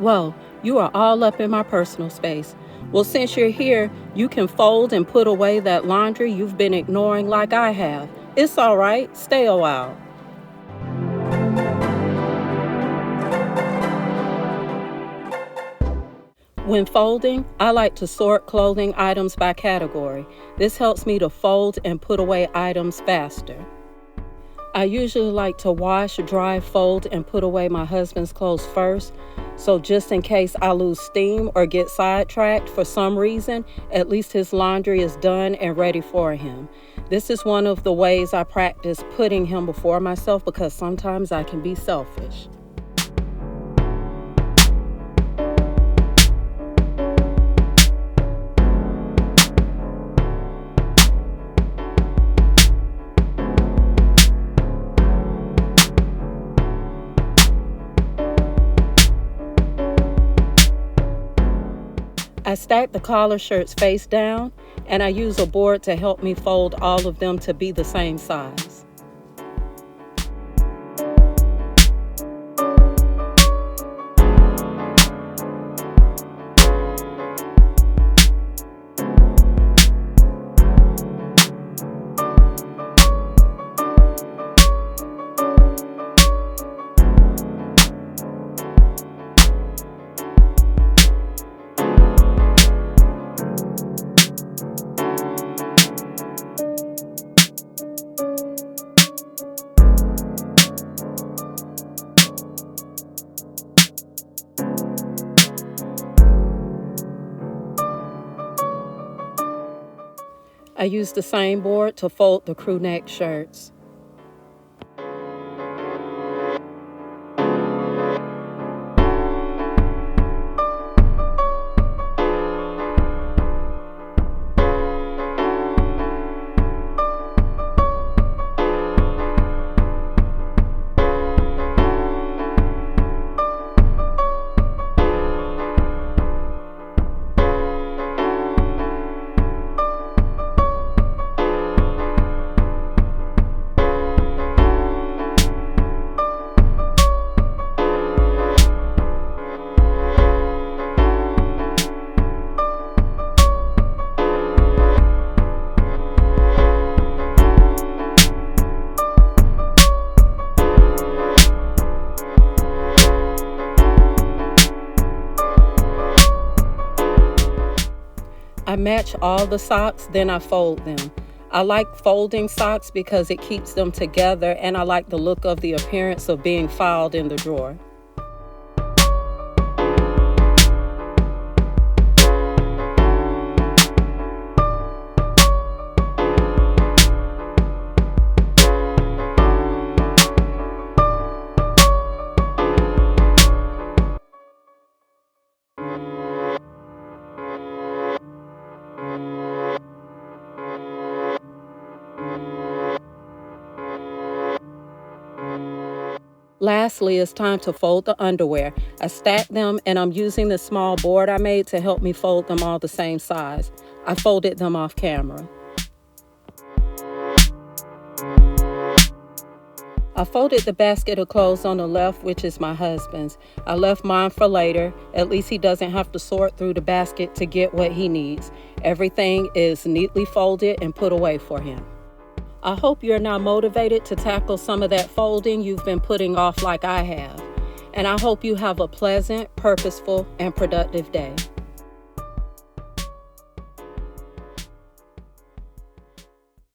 Well, you are all up in my personal space. Well, since you're here, you can fold and put away that laundry you've been ignoring like I have. It's all right. Stay a while. When folding, I like to sort clothing items by category. This helps me to fold and put away items faster. I usually like to wash, dry, fold, and put away my husband's clothes first. So just in case I lose steam or get sidetracked for some reason, at least his laundry is done and ready for him. This is one of the ways I practice putting him before myself because sometimes I can be selfish. I stack the collar shirts face down, and I use a board to help me fold all of them to be the same size. I use the same board to fold the crew neck shirts. I match all the socks, then I fold them. I like folding socks because it keeps them together, and I like the look of the appearance of being filed in the drawer. Lastly, it's time to fold the underwear. I stack them, and I'm using the small board I made to help me fold them all the same size. I folded them off camera. I folded the basket of clothes on the left, which is my husband's. I left mine for later. At least he doesn't have to sort through the basket to get what he needs. Everything is neatly folded and put away for him. I hope you're now motivated to tackle some of that folding you've been putting off like I have. And I hope you have a pleasant, purposeful, and productive day.